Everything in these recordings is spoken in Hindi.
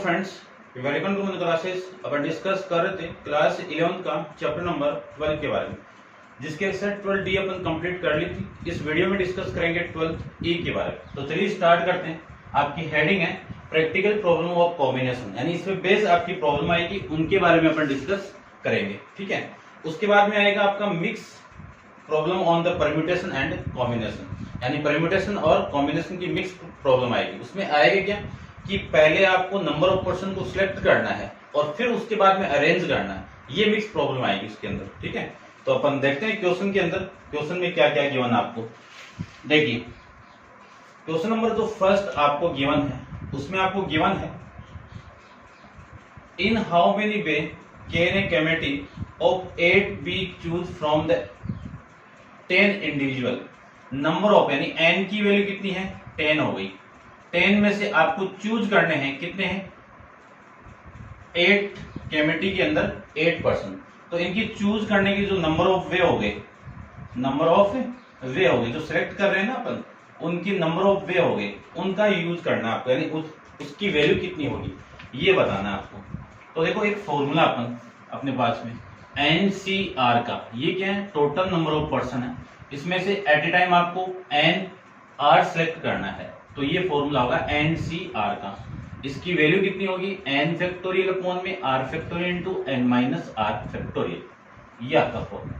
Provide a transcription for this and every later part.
Friends, welcome to my classes. अपन डिस्कस कर रहे थे क्लास 11 का चैप्टर नंबर 12 के बारे में, जिसके साथ 12 डी अपन कंप्लीट कर ली थी। इस वीडियो में डिस्कस करेंगे 12 ई के बारे में। तो चलिए स्टार्ट करते हैं। आपकी हेडिंग है प्रैक्टिकल प्रॉब्लम ऑफ कॉम्बिनेशन, यानी इसमें बेस आपकी प्रॉब्लम आएगी, उनके बारे में अपन डिस्कस करेंगे। ठीक है, उसके बाद में आएगा आपका mix problem on the permutation and combination, यानी परम्यूटेशन और कॉम्बिनेशन की मिक्स प्रॉब्लम आएगी। उसमें आएगा क्या कि पहले आपको नंबर ऑफ पर्सन को सिलेक्ट करना है और फिर उसके बाद में अरेंज करना है। ये मिक्स प्रॉब्लम आएगी इसके अंदर। ठीक है, तो अपन देखते हैं क्वेश्चन के अंदर, क्वेश्चन में क्या क्या गिवन आपको। देखिए क्वेश्चन नंबर जो फर्स्ट आपको गिवन है, उसमें आपको गिवन है in how many way can a committee of 8 be choose from the 10 individual number of, यानी एन की वैल्यू कितनी है 10 हो गई। 10 में से आपको चूज करने हैं, कितने हैं 8, कमेटी के अंदर 8 पर्सन। तो इनकी चूज करने की जो नंबर ऑफ वे हो गए, नंबर ऑफ वे हो गए, जो सिलेक्ट कर रहे हैं ना अपन, उनकी नंबर ऑफ वे हो गए, उनका यूज करना आपको, यानी उसकी वैल्यू कितनी होगी ये बताना है आपको। तो देखो एक फॉर्मूला अपन अपने पास में NCR का, ये क्या है टोटल नंबर ऑफ पर्सन है, इसमें से एट ए टाइम आपको NR सिलेक्ट करना है। तो ये फॉर्मूला होगा NCR का। इसकी वैल्यू कितनी होगी n फैक्टोरियल अपॉन में r factorial into n minus r factorial, ये आपका फॉर्मूला।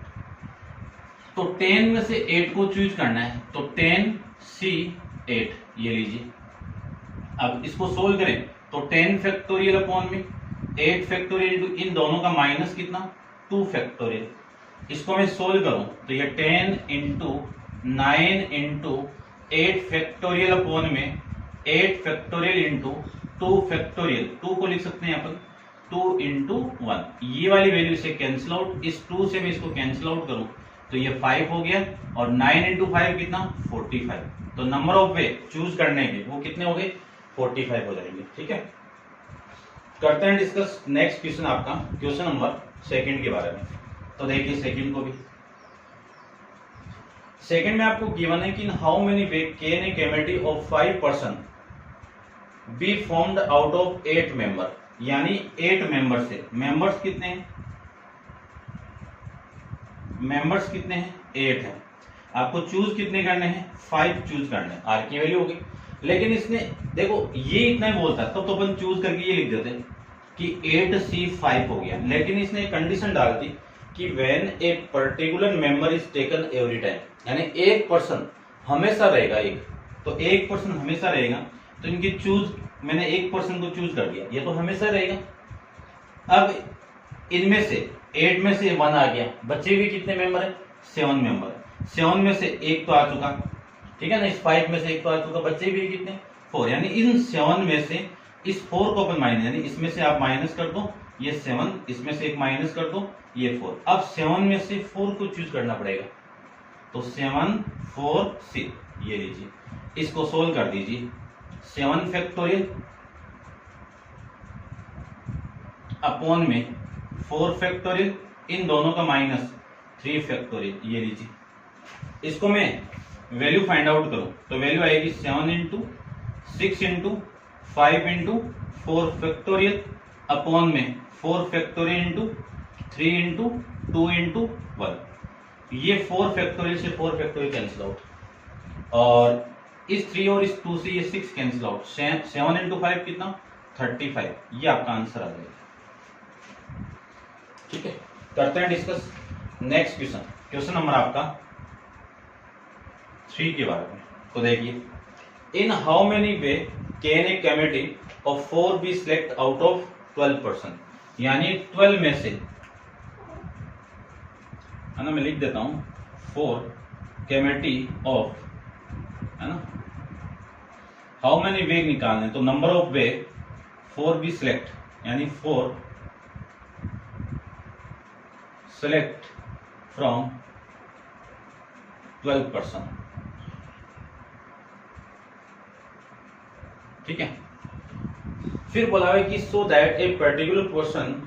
तो 10 में से 8 को चूज करना है, तो 10C8 ये लीजिए। अब इसको सोल्व करें तो 10 फैक्टोरियल अपॉन में 8 फैक्टोरियल इंटू इन दोनों का माइनस कितना 2 फैक्टोरियल। इसको मैं सोल्व करूं तो ये 10 इंटू 9 इंटू 8 फैक्टोरियल अपॉन में 8 फैक्टोरियल इंटू 2 फैक्टोरियल, 2 को लिख सकते हैं अपन 2 इंटू 1। ये वाली वैल्यू से कैंसिल आउट, इस 2 से मैं इसको कैंसिल आउट करूं तो ये 5 हो गया, और 9 इंटू 5 कितना 45। तो नंबर ऑफ वे चूज करने के वो कितने हो गए 45 हो जाएंगे। ठीक है, करते हैं डिस्कस नेक्स्ट क्वेश्चन, आपका क्वेश्चन नंबर 2 के बारे में। तो देखिए सेकंड को भी, सेकंड में आपको गिवन है कि इन how many way can a committee of 5 person be formed out of 8 member, यानी 8 मेंबर से, मेंबर्स कितने हैं, मेंबर्स कितने हैं 8 हैं। आपको चूज कितने करने हैं 5 चूज करने हैं, आर की वैल्यू होगी। लेकिन इसने देखो ये इतना ही बोलता है, तो अपन चूज करके ये लिख देते कि 8C5 हो गया। लेकिन इसने कंडीशन डाल दी कि when a particular member is taken every time, यानी एक पर्सन हमेशा रहेगा, एक तो एक पर्सन हमेशा रहेगा। तो इनकी चूज, मैंने एक पर्सन को चूज कर दिया, ये तो हमेशा रहेगा। अब इनमें से 8 में से 1 आ गया, बच्चे भी कितने मेंबर है 7 मेंबर। 7 में से एक तो आ चुका, ठीक है ना, इस 5 में से एक तो आ चुका, बच्चे भी कितने 4, यानी इन 7 में से इस 4 को अपन माइनस, यानी इसमें से आप माइनस कर दो ये 7, इसमें से एक माइनस कर दो ये 4। अब 7 में से 4 को चूज करना पड़ेगा, तो 7 4 6 ये लीजिए। इसको सोल्व कर दीजिए, 7 फैक्टोरियल अपॉन में 4 फैक्टोरियल, इन दोनों का माइनस 3 फैक्टोरियल ये लीजिए। इसको मैं वैल्यू फाइंड आउट करूं तो वैल्यू आएगी 7 into 6 into 5 into 4 factorial upon में 4 फैक्टोरियल इंटू 3 इंटू 2 इंटू 1। ये 4 फैक्टोरियल से 4 फैक्टोरियल कैंसिल आउट, और इस 3 और इस 2 से ये 6 कैंसिल आउट। 7 इंटू 5 कितना 35, ये आपका आंसर आ जाएगा। ठीक है, करते हैं discuss next question, question number आपका 3 के बारे में। तो देखिए in how many way can a committee of 4 be select out of 12 person, यानी 12 में से, है ना, मैं लिख देता हूं 4 कमिटी ऑफ, है ना, हाउ मेनी वे निकालने, तो number of way 4 be select, यानी 4 सिलेक्ट फ्रॉम 12 पर्सन। ठीक है, फिर बोला है कि so that a particular person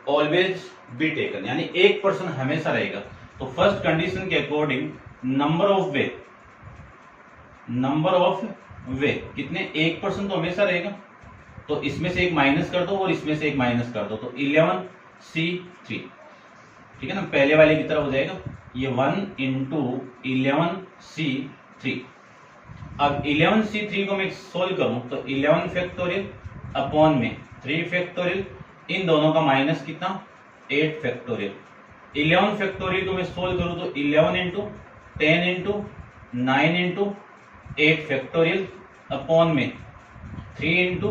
always be taken, यानी एक पर्सन हमेशा रहेगा। तो फर्स्ट कंडीशन के according number of way, number of वे कितने, एक पर्सन तो हमेशा रहेगा, तो इसमें से एक माइनस कर दो और इसमें से एक माइनस कर दो, तो 11C3, ठीक है ना, पहले वाले की तरफ हो जाएगा ये 1 इंटू 11C3। अब 11C3 को मैं सोल्व करूं तो 11 फैक्टोरियल अपॉन में 3 फैक्टोरियल, इन दोनों का माइनस कितना 8 फैक्टोरियल। 11 फैक्टोरियल को मैं सोल्व करूं तो 11 into 10 into 9 into 8 factorial upon में 3 इंटू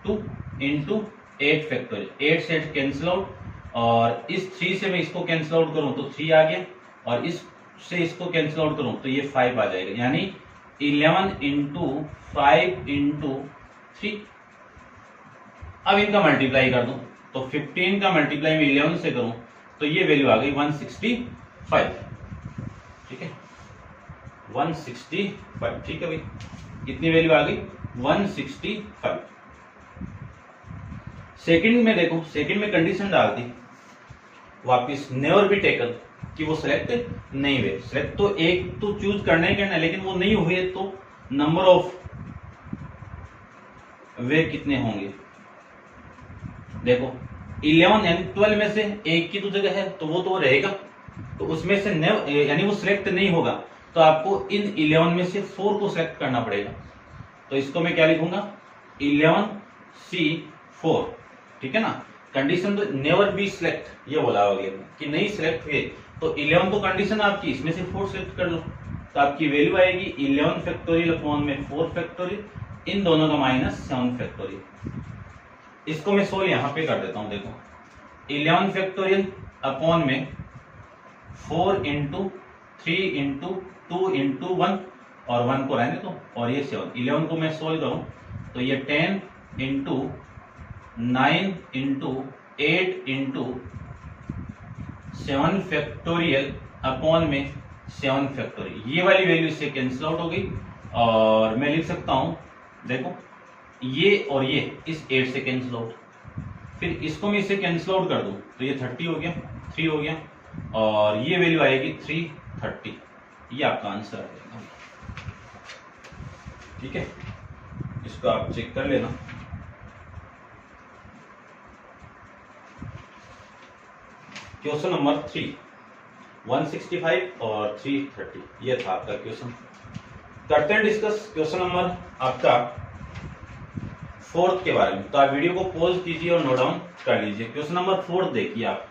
2 इंटू 8 फैक्टोरियल। 8 से 8 कैंसिल आउट, और इस 3 से मैं इसको कैंसिल आउट करूं तो 3 आ गया, और इससे इसको कैंसिल आउट करूं तो ये 5 आ जाएगा, यानी 11 इंटू 5 इंटू 3। अब इनका मल्टीप्लाई कर दूं तो 15 का मल्टीप्लाई में 11 से करूं तो ये वैल्यू आ गई 165, ठीक है 165, ठीक है भाई, कितनी वैल्यू आ गई 165। सेकंड में देखो, सेकंड में कंडीशन डालती वापिस नेवर बी टेकन, कि वो सिलेक्ट नहीं हुए। सिलेक्ट तो एक तो चूज करना ही करना है, लेकिन वो नहीं हुए तो नंबर ऑफ वे कितने होंगे, देखो 11 यानी 12 में से एक की तो जगह है तो वो तो रहेगा, तो उसमें से यानी वो सिलेक्ट नहीं होगा, तो आपको इन 11 में से 4 को सिलेक्ट करना पड़ेगा। तो इसको मैं क्या लिखूंगा 11C4, ठीक है ना। कंडीशन तो नेवर बी सिलेक्ट, ये बोला होगा कि नहीं सिलेक्ट हुए, तो 11 तो कंडीशन आपकी, इसमें से 4 सिलेक्ट कर लो, तो आपकी वैल्यू आएगी 11 फैक्टोरियल अपॉन में 4 फैक्टोरियल, इन दोनों का माइनस 7 फैक्टोरियल। इसको मैं 16 यहां पे कर देता हूं, देखो 11 फैक्टोरियल अपॉन में 4 इंटू 3 इंटू 2 इंटू 1, और 1 को रहने दो, और ये 7। 11 को मैं सोल्व करूं तो ये 10 into 9 into 8 into 7 factorial upon में 7 फैक्टोरियल, ये वाली वैल्यू इससे कैंसिल आउट हो गई, और मैं लिख सकता हूं देखो ये और ये इस 8 से कैंसिल आउट, फिर इसको मैं इससे कैंसिल आउट कर दूं तो ये 30 हो गया, 3 हो गया, और ये वैल्यू आएगी 330, ये आपका आंसर आ जाएगा, ठीक है। इसको आप चेक कर लेना। क्वेश्चन नंबर 3, 165 और 330, ये था आपका क्वेश्चन। करते हैं डिस्कस क्वेश्चन नंबर आपका 4 के बारे में। तो आप वीडियो को पॉज कीजिए और नोट डाउन कर लीजिए। क्वेश्चन नंबर 4 देखिए आप।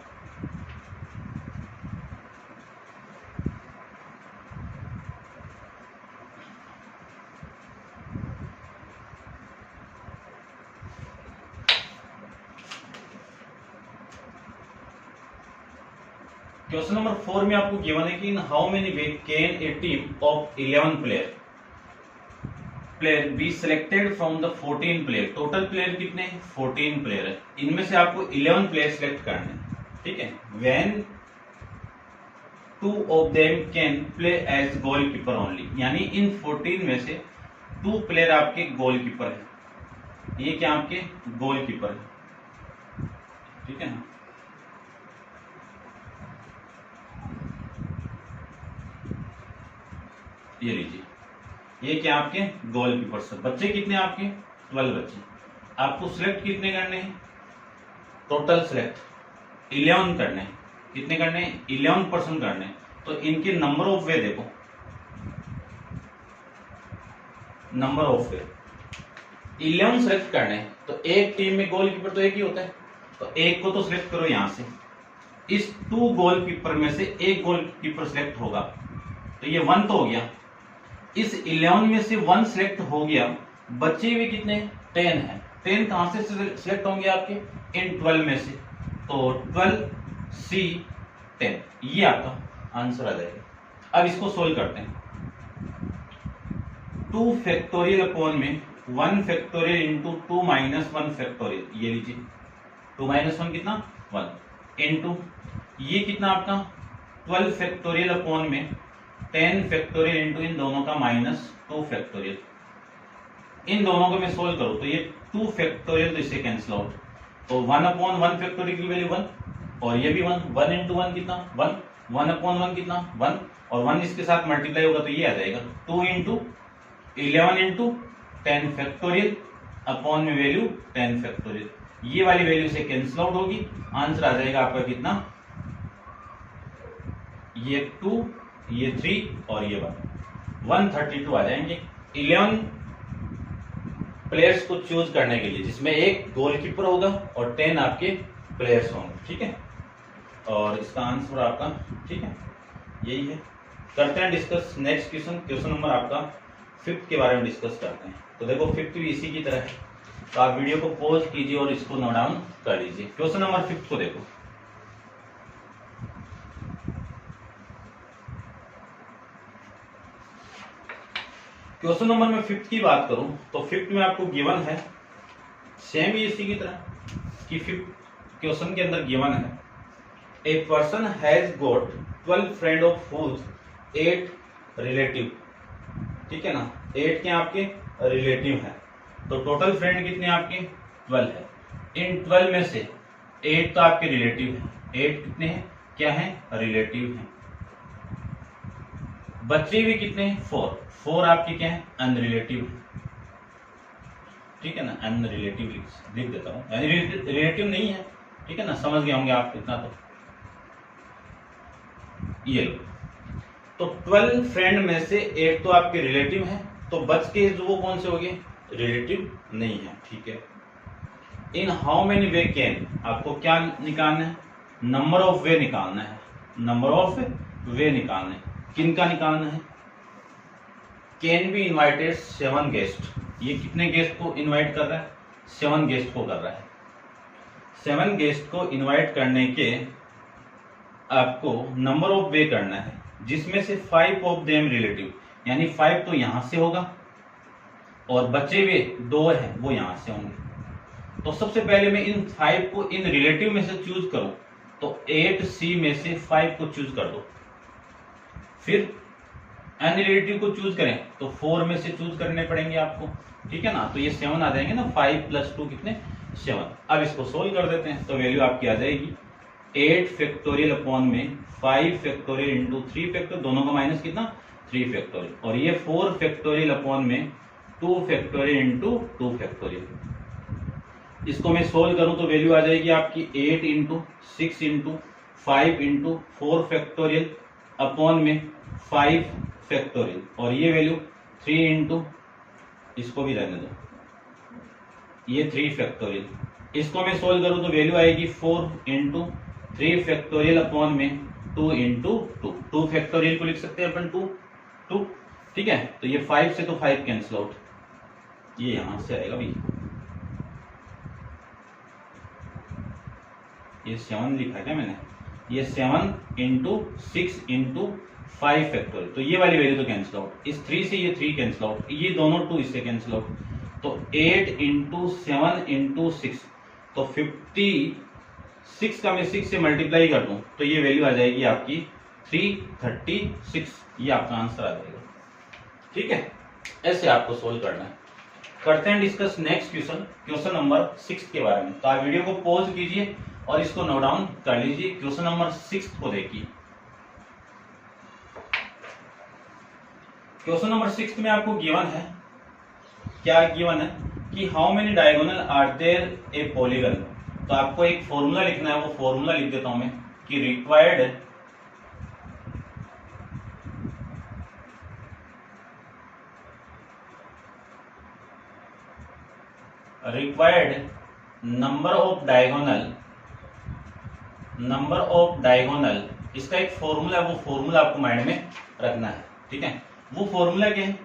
क्वेश्चन नंबर 4 में आपको गिवन है कि इन how many way can A team of 11 player be selected from the 14 player. Total player कितने 14 प्लेयर है, इनमें से आपको 11 प्लेयर सिलेक्ट करने हैं, ठीक है। When 2 of them can play as goalkeeper only, यानी इन 14 में से 2 प्लेयर आपके गोलकीपर है, ये क्या आपके गोलकीपर है, ठीक है ना। ये लीजिए, ये क्या आपके गोलकीपर से। बच्चे कितने आपके 12 बच्चे, आपको सिलेक्ट कितने करने हैं, टोटल सिलेक्ट 11 करने हैं। कितने करने हैं 11% करने हैं, तो इनके नंबर ऑफ वे देखो, नंबर ऑफ वे 11 सिलेक्ट करने हैं, तो एक टीम में गोलकीपर तो एक ही होता है, तो एक को तो सिलेक्ट करो यहां से, इस 2 गोलकीपर में से एक गोलकीपर सिलेक्ट होगा, तो ये 1 तो हो गया, इस 11 में से 1 सिलेक्ट हो गया, बचे हुए कितने 10 है। 10 कहां से सिलेक्ट होंगे आपके इन 12 में से, तो 12C10, ये आपका आंसर आ जाएगा। अब इसको सोल्व करते हैं। 2 फैक्टोरियल अपॉन में 1 फैक्टोरियल इंटू 2 माइनस 1 फैक्टोरियल, ये लीजिए 2 माइनस 1 कितना 1 इंटू ये कितना आपका 12 फैक्टोरियल अपॉन में 10 फैक्टोरियल इंटू इन दोनों का माइनस 2 फैक्टोरियल। इन दोनों को मैं सोल्व करूं तो ये 2 फैक्टोरियल तो इससे कैंसिल आउट, तो 1 अपॉन 1 फैक्टोरियल की वैल्यू 1, और ये भी 1, 1 इंटू 1 कितना 1, 1 अपॉन 1 कितना 1, और 1 इसके साथ मल्टीप्लाई होगा तो ये आ जाएगा 2 इंटू 11 इंटू 10 फैक्टोरियल अपॉन में वैल्यू 10 फैक्टोरियल, ये वाली वैल्यू से कैंसिल आउट होगी, आंसर आ जाएगा आपका कितना, ये 2, ये 3 और ये 132 आ जाएंगे। 11 प्लेयर्स को चूज करने के लिए, जिसमें एक गोलकीपर होगा और 10 आपके प्लेयर्स होंगे, ठीक है। और इसका आंसर आपका, ठीक है, यही है। करते हैं discuss next question, question number आपका 5th के बारे में डिस्कस करते हैं। तो देखो 5th भी इसी की तरह है, तो आप वीडियो को पॉज कीजिए और इसको नोट डाउन कर लीजिए। क्वेश्चन नंबर 5 को देखो, क्वेश्चन नंबर में 5th की बात करूं तो 5th में आपको गिवन है सेम ही इसी की तरह कि 5th क्वेश्चन के अंदर गिवन है a person has got 12 friend of whose 8 relative, ठीक है ना, 8 के आपके रिलेटिव है, तो टोटल फ्रेंड कितने आपके 12 है। इन 12 में से 8 तो आपके रिलेटिव है, 8 कितने हैं, क्या है, रिलेटिव हैं। बच्चे भी कितने हैं, 4 आपके क्या है, अनरिलेटिव, ठीक है ना, अनरिलेटिव लिख देता हूं, रिलेटिव नहीं है, ठीक है ना, समझ गए होंगे आप इतना। तो ये लो, तो 12 फ्रेंड में से 8 तो आपके रिलेटिव हैं, तो बच के जो वो कौन से हो गए, रिलेटिव नहीं है, ठीक है। In how many way can, आपको क्या निकालना है, नंबर ऑफ वे निकालना है, नंबर ऑफ वे निकालना है, किनका निकालना है। कैन बी इनवाइटेड 7 गेस्ट, ये कितने गेस्ट को इनवाइट कर रहा है, 7 गेस्ट को कर रहा है। 7 गेस्ट को इनवाइट करने के आपको नंबर ऑफ वे करना है, जिसमें से 5 ऑफ देम रिलेटिव, यानी 5 तो यहां से होगा और बचे हुए 2 हैं वो यहां से होंगे। तो सबसे पहले मैं इन 5 को इन रिलेटिव में से चूज करूं, तो 8C में से 5 को चूज कर दो, फिर अनरिलेटिव को चूज करें तो 4 में से चूज करने पड़ेंगे आपको, ठीक है ना। तो ये 7 आ जाएंगे ना, 5 + 2 कितने, 7। अब इसको सोल्व कर देते हैं, तो वैल्यू आपकी आ जाएगी 8 फैक्टोरियल अपॉन में 5 फैक्टोरियल इंटू 3 फैक्टोरियल, दोनों का माइनस कितना, 3 फैक्टोरियल, और ये 4 फैक्टोरियल अपॉन में 2 फैक्टोरियल इंटू 2 फैक्टोरियल। इसको मैं सोल्व करूं तो वैल्यू आ जाएगी आपकी 8 into 6 into 5 into 4 factorial upon में 5 फैक्टोरियल, और ये वैल्यू 3 इंटू, इसको भी रहने दो, ये 3 फैक्टोरियल। इसको मैं सोल्व करूं तो वैल्यू आएगी 4 इंटू 3 फैक्टोरियल अपॉन में 2 इंटू 2 फैक्टोरियल को लिख सकते हैं अपन 2, ठीक है। तो ये 5 से तो 5 कैंसिल आउट, ये यहां से आएगा भाई, ये 7 लिखा है क्या मैंने, ये 7 इंटू 6 इंटू 5 फैक्टोरियल, तो ये वाली वैल्यू तो कैंसिल आउट, इस 3 से ये 3 कैंसिल आउट, ये दोनों 2 इससे कैंसिल आउट, तो 8 इंटू 7 इंटू 6, तो 56 का मैं 6 से मल्टीप्लाई कर दूं तो ये वैल्यू आ जाएगी आपकी 336, ये आपका आंसर आ जाएगा, ठीक है। ऐसे आपको सोल्व करना है। करते हैं discuss next question, question number 6 के बारे में। तो आप वीडियो को पॉज कीजिए और इसको नोट डाउन कर लीजिए। क्वेश्चन नंबर 6 को देखिए। क्वेश्चन नंबर 6 में आपको गिवन है, क्या गिवन है कि how many diagonal are there a polygon. तो आपको एक फॉर्मूला लिखना है, वो फॉर्मूला लिख देता हूं मैं कि रिक्वायर्ड नंबर ऑफ डायगोनल, इसका एक फॉर्मूला है, वो फॉर्मूला आपको माइंड में रखना है, ठीक है। वो फॉर्मूला क्या है,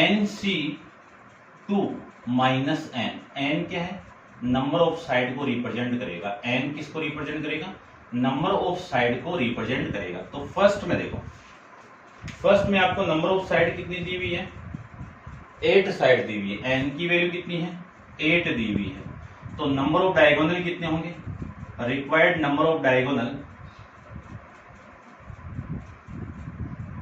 NC2 माइनस n क्या है, नंबर ऑफ साइड को रिप्रेजेंट करेगा, n किसको रिप्रेजेंट करेगा, नंबर ऑफ साइड को रिप्रेजेंट करेगा। तो फर्स्ट में देखो, फर्स्ट में आपको नंबर ऑफ साइड कितनी दी हुई है, 8 साइड दी हुई है, n की वैल्यू कितनी है, 8 दी हुई है। तो नंबर ऑफ डायगोनल कितने होंगे, रिक्वायर्ड नंबर ऑफ डायगोनल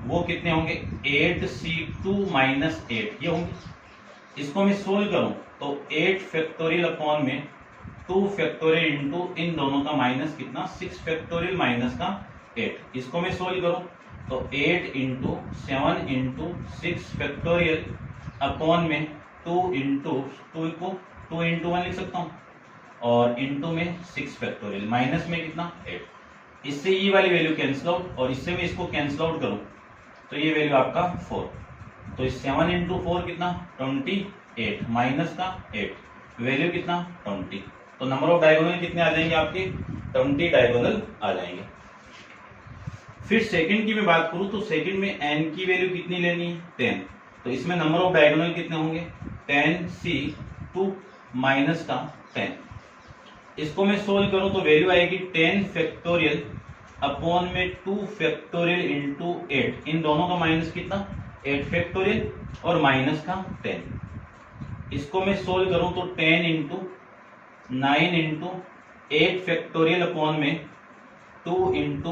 वो कितने होंगे, 8C2 माइनस 8 ये होंगे। इसको मैं सोल्व करूं तो 8 फैक्टोरियल अपॉन में 2 फैक्टोरियल इंटू इन दोनों का माइनस कितना, 6 फैक्टोरियल माइनस का 8। इसको मैं सोल्व करूं तो 8 इंटू 7 इंटू 6 फैक्टोरियल अपॉन में 2 इंटू 2 को 2 इंटू 1 लिख सकता हूँ, और इंटू में 6 फैक्टोरियल, माइनस में कितना 8। इससे ये वाली वैल्यू कैंसिल आउट, और इससे मैं इसको कैंसिल आउट करूँ तो ये वैल्यू आपका 4। तो 7 इंटू 4 कितना 28, माइनस का 8, वैल्यू कितना 20। तो नंबर ऑफ डायगोनल कितने आ जाएंगे आपके 20 डायगोनल आ जाएंगे। फिर सेकंड की मैं बात करूं तो सेकंड में n की वैल्यू कितनी लेनी है 10। तो इसमें नंबर ऑफ डायगोनल कितने होंगे 10c 2 माइनस का 10। इसको मैं सोल्व करूं तो वैल्यू आएगी 10 फैक्टोरियल अपॉन में 2 फैक्टोरियल इंटू 8, इन दोनों का माइनस कितना 8 फैक्टोरियल और माइनस का 10। इसको मैं सोल्व करूं तो 10 इंटू 9 इंटू 8 फैक्टोरियल अपॉन में 2 इंटू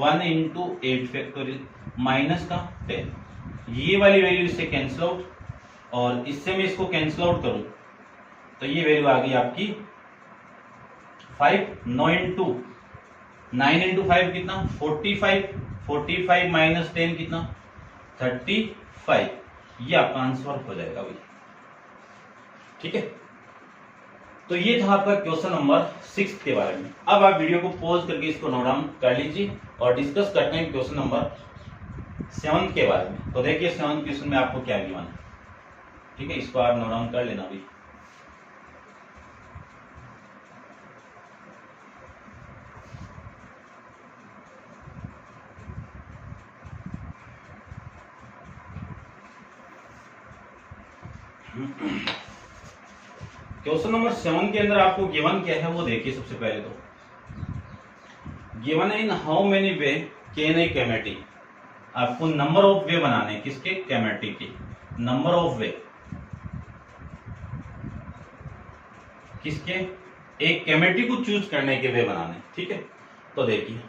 1 इंटू 8 फैक्टोरियल माइनस का 10। ये वाली वैल्यू इससे कैंसिल आउट, और इससे मैं इसको कैंसिल आउट करूं तो ये वैल्यू आ गई आपकी 5। 9 इंटू 5 कितना 45, 45 माइनस 10 कितना 35। ये आपका आंसर हो जाएगा भाई। ठीक है, तो ये था आपका क्वेश्चन नंबर 6 के बारे में। अब आप वीडियो को पॉज करके इसको नोट डाउन कर लीजिए और डिस्कस करते हैं क्वेश्चन नंबर 7 के बारे में। तो देखिए 7 क्वेश्चन में आपको क्या गिवन है। ठीक है, इसको आप नोट डाउन कर लेना भाई। क्वेश्चन नंबर 7 के अंदर आपको गिवन क्या है वो देखिए। सबसे पहले तो गिवन है in how many way can a committee, आपको नंबर ऑफ वे बनाने किसके कैमेटी के, नंबर ऑफ वे किसके एक कैमेटी को चूज करने के वे बनाने। ठीक है, तो देखिए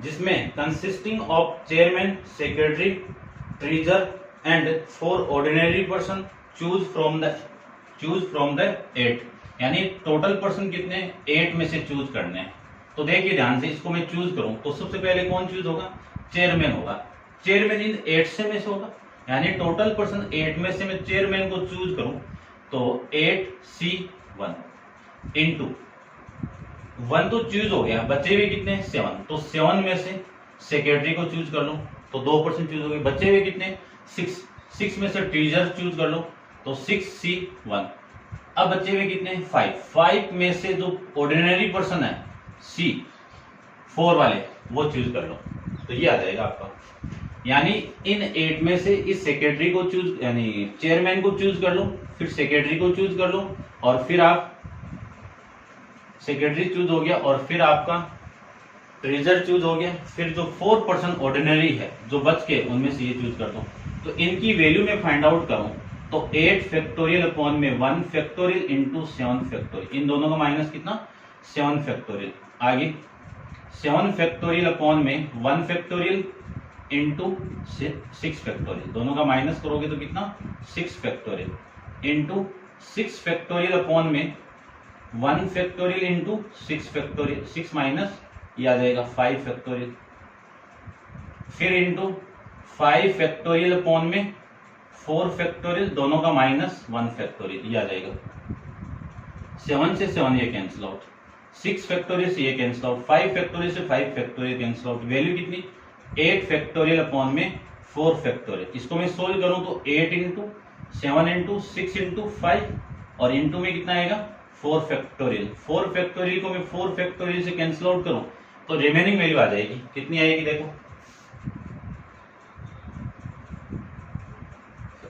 जिसमें consisting of chairman secretary treasure and 4 ordinary person choose from the 8, यानी टोटल पर्सन कितने 8 में से चूज करने हैं। तो देखिए ध्यान से, इसको मैं चूज करूं तो सबसे पहले कौन चूज होगा चेयरमैन होगा। चेयरमैन इन 8 से में से होगा, यानी टोटल पर्सन 8 में से मैं चेयरमैन को चूज करूं तो 8C1 इंटू 1 तो चूज हो गया, बचे हुए कितने 7, तो 7 में से सेक्रेटरी को चूज कर लो तो 2% चूज हो गए, बचे हुए कितने 6 में से ट्रेजर चूज कर लो तो 6C1। अब बचे हुए कितने 5 में से जो ऑर्डिनरी पर्सन है C4 वाले वो चूज कर लो, तो ये आ जाएगा आपका। यानी इन 8 में से इस सेक्रेटरी को चूज, यानी चेयरमैन को चूज कर लो, फिर सेक्रेटरी को चूज कर लो, और फिर आप सेक्रेटरी चूज हो गया और फिर आपका ट्रेजर चूज हो गया, फिर जो 4% ऑर्डिनरी है जो बच के उनमें से ये चूज कर दो। तो इनकी वैल्यू में फाइंड आउट करूं तो 8 फैक्टोरियल अपॉन में 1 फैक्टोरियल इंटू 7 फैक्टोरियल, इन दोनों का माइनस कितना 7 फैक्टोरियल। आगे 7 फैक्टोरियल अपॉन में 1 फैक्टोरियल इंटू 6 फैक्टोरियल, दोनों का माइनस करोगे तो कितना 6 फैक्टोरियल इंटू 6 फैक्टोरियल अपॉन में 1 फैक्टोरियल इंटू 6 फैक्टोरियल, 6 माइनस ये आ जाएगा 5 फैक्टोरियल, फिर इंटू 5 फैक्टोरियल अपॉन में 4 फैक्टोरियल, दोनों का माइनस 1 फैक्टोरियल, ये आ जाएगा। 7 से 7 ये कैंसिल आउट, 6 फैक्टोरियल से ये कैंसिल आउट, 5 फैक्टोरियल से 5 फैक्टोरियल कैंसिल आउट, वैल्यू कितनी 8 फैक्टोरियल अपॉन में 4 फैक्टोरियल। इसको मैं सोल्व करूं तो 8 इंटू 7 इंटू 6 इंटू 5 और इंटू में कितना आएगा 4 फैक्टोरियल। 4 फैक्टोरियल को मैं 4 फैक्टोरियल से कैंसिल आउट करूं तो रिमेनिंग वैल्यू आ जाएगी, कितनी आएगी देखो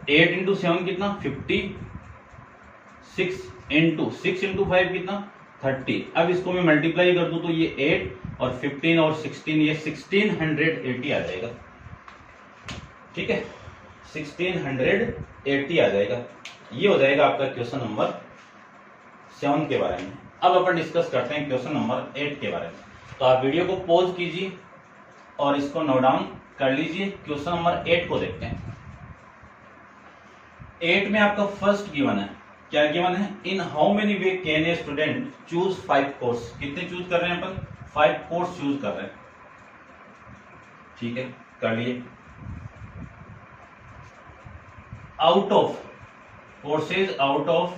8 इंटू 7 कितना 56 इंटू 6 इंटू 5 कितना 30। अब इसको मैं मल्टीप्लाई कर दूं तो ये 8 और 15 और 16, ये 1680 आ जाएगा। ठीक है, 1680 आ जाएगा। ये हो जाएगा आपका क्वेश्चन नंबर 7 के बारे में। अब अपन डिस्कस करते हैं क्वेश्चन नंबर 8 के बारे में। तो आप वीडियो को पॉज कीजिए और इसको नोट डाउन कर लीजिए। क्वेश्चन नंबर 8 को देखते हैं। 8 में आपका फर्स्ट गिवन है, क्या गिवन है, in how many way can a student choose 5 course, कितने चूज कर रहे हैं अपन 5 कोर्स चूज कर रहे हैं। ठीक है, कर लिए। Out of courses, out of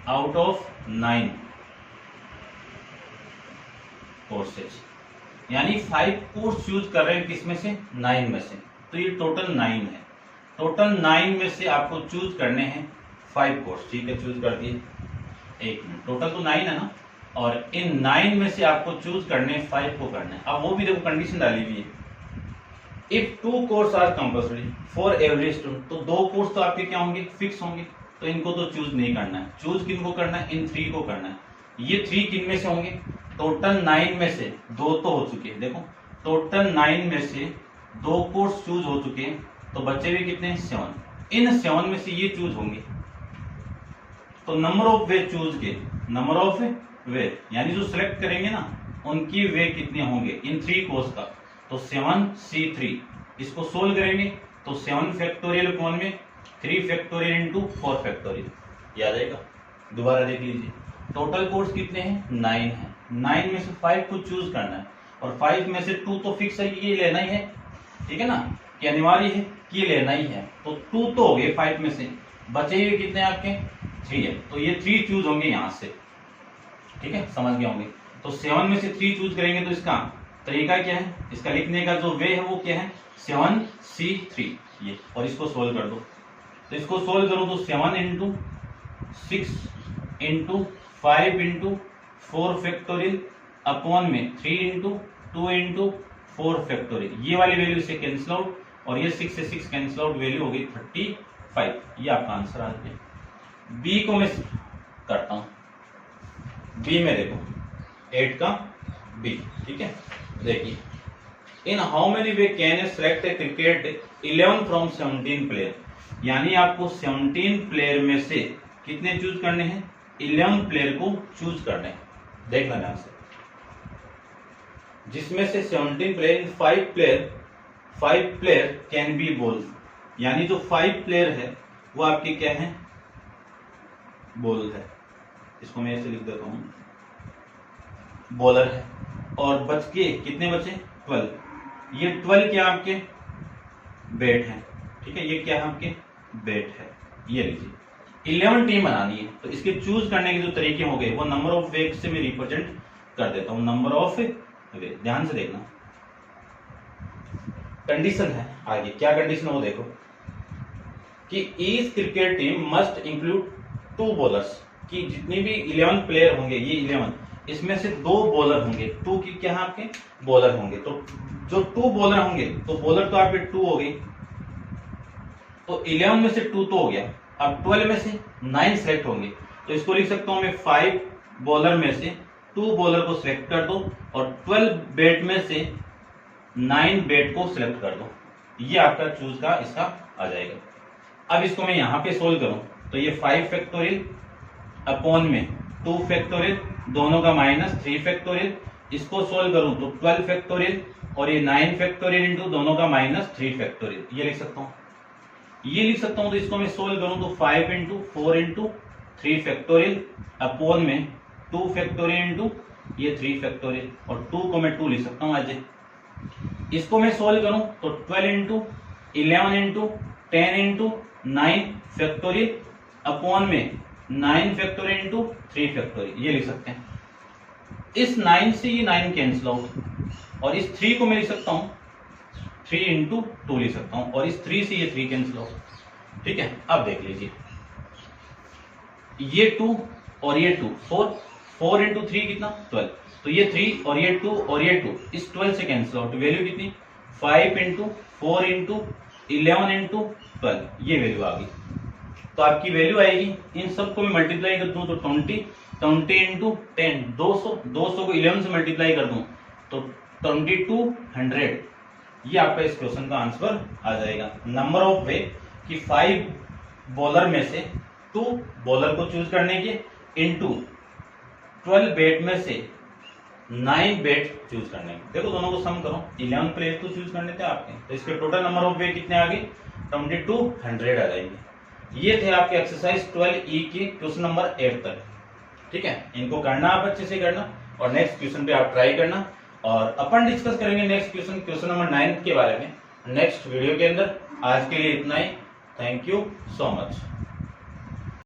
out of 9 courses, यानी 5 कोर्स चूज कर रहे हैं किसमें से, 9 में से। तो ये टोटल 9 है। टोटल 9 में से आपको चूज करने हैं 5 कोर्स। ठीक है, चूज कर दिए। एक मिनट, टोटल तो 9 है ना, और इन 9 में से आपको चूज करने 5 को करना है। अब वो भी देखो कंडीशन डाली हुई है, if 2 course are compulsory for every student. तो 2 कोर्स तो आपके क्या होंगे, फिक्स होंगे, तो इनको तो चूज नहीं करना है। चूज किनको करना है, इन 3 को करना है। ये 3 किन में से होंगे, टोटल 9 में से 2 तो हो चुके हैं। देखो टोटल 9 में से 2 कोर्स चूज हो चुके हैं, तो बच्चे भी कितने हैं, 7। इन 7 में से ये चूज होंगे, तो नंबर ऑफ वे चूज के, नंबर ऑफ वे यानी जो सिलेक्ट करेंगे ना, उनकी वे कितने होंगे इन 3 कोर्स का, तो 7C3। इसको सोल्व करेंगे तो 7 फैक्टोरियल कौन में 3 फैक्टोरियल इंटू 4 फैक्टोरियल, याद आएगा। दोबारा देख लीजिए, टोटल कोर्स कितने हैं, 9 है। 9 में से 5 को चूज करना है, और 5 में से 2 तो फिक्स है कि ये लेना ही है, ठीक है ना, कि अनिवार्य है कि ये लेना ही है। तो 2 तो हो गए 5 में से, बचे हुए कितने आपके, 3 है। तो ये 3 चूज होंगे यहां से, ठीक है, समझ गए होंगे। तो 7 में से 3 चूज करेंगे, तो इसका तरीका क्या है, इसका लिखने का जो वे है वो क्या है, 7C3 ये, और इसको सोल्व कर दो। तो इसको सोल्व करो तो 7 into 6 into 5 into 4 factorial upon में 3 इंटू 2 इंटू 4 फैक्टोरियल। ये वाली वैल्यू से कैंसिल आउट, और ये 6 से 6 कैंसिल आउट, वैल्यू हो गई 35। ये आपका आंसर आ गया। बी को मैं करता हूं। बी में देखो 8 का बी, ठीक है। देखिए, in how many way can select A cricket 11 from 17 player, यानी आपको 17 प्लेयर में से कितने चूज करने हैं, 11 प्लेयर को चूज करने हैं। देखना ध्यान से, जिसमें से 17 player, 5 player can be ball, यानी जो 5 प्लेयर है वो आपके क्या है, बॉल है। इसको मैं ऐसे लिख देता हूं, बॉलर है। और बच के कितने बचे, 12। ये 12 क्या आपके बैट है, ठीक है, ये क्या है आपके बैट है। ये लीजिए 11 टीम बनानी है, तो इसके चूज करने के जो तरीके हो गए वो नंबर ऑफ वे से मैं रिप्रेजेंट कर देता हूं, नंबर ऑफ वे। ध्यान से देखना, कंडीशन है आगे, क्या कंडीशन है वो देखो, कि each cricket team must include 2 bowlers, कि जितनी भी 11 प्लेयर होंगे, ये 11, इसमें से 2 बॉलर होंगे। 2 की क्या है आपके, बॉलर होंगे। तो जो 2 बॉलर होंगे, तो बॉलर तो आपके 2 हो गई, तो 11 में से 2 तो हो गया। अब 12 में से 9 सेलेक्ट होंगे, तो इसको लिख सकता हूं मैं 5 बॉलर में से 2 बॉलर को सिलेक्ट कर दो, और 12 बैट में से 9 बैट को सिलेक्ट कर दो। ये आपका चूज का इसका आ जाएगा। अब इसको मैं यहां पे सोल्व करूं, तो ये 5 फैक्टोरियल अपॉन में 2 फैक्टोरियल, दोनों का माइनस 3 फैक्टोरियल। इसको सोल्व करूं तो 12 फैक्टोरियल, और ये 9 फैक्टोरियल इंटू दोनों का माइनस 3 फैक्टोरियल, ये लिख सकता हूं, ये लिख सकता हूं। तो इसको मैं सोल्व करूं तो 5 इंटू 4 इंटू 3 फैक्टोरियल अपॉन में 2 फैक्टोरियल इंटू ये 3 फैक्टोरियल, और 2 को मैं 2 लिख सकता हूं आज। इसको मैं सोल्व करूं तो 12 into 11 into 10 into 9 factorial upon में 9 फैक्टोरियल इंटू 3 फैक्टोरियल, ये लिख सकते हैं। इस 9 से ये 9 कैंसिल आउट, और इस 3 को मैं लिख सकता हूं 3 इंटू 2 लिख सकता हूं, और इस 3 से ये 3 कैंसिल आउट, ठीक है। अब देख लीजिए, ये 2 और ये 2, 4 इंटू 3 कितना, 12। तो ये 3 और ये 2 और ये 2 इस 12 से कैंसिल आउट, वैल्यू कितनी, 5 इंटू 4 इंटू 11 इंटू 12, ये वैल्यू आ गई। तो आपकी वैल्यू आएगी, इन सबको मैं मल्टीप्लाई कर दूं तो 20 इंटू 10, 200 को 11 से मल्टीप्लाई कर दूं तो 2200। ये आपका इस क्वेश्चन का आंसर आ जाएगा। नंबर ऑफ वे कि 5 बॉलर में से 2 बॉलर को चूज करने के, इंटू 12 बैट में से 9 बैट चूज करने के। देखो दोनों को सम करो, 11 प्लेयर तो चूज करने थे आपके, तो इसके टोटल नंबर ऑफ वे कितने आ गए, 2200 आ जाएंगे। ये थे आपके एक्सरसाइज 12E के क्वेश्चन नंबर 8 तक, ठीक है। इनको करना आप अच्छे से करना, और नेक्स्ट क्वेश्चन पे आप ट्राई करना, और अपन डिस्कस करेंगे नेक्स्ट क्वेश्चन नंबर 9 के बारे में नेक्स्ट वीडियो के अंदर। आज के लिए इतना ही, थैंक यू सो मच।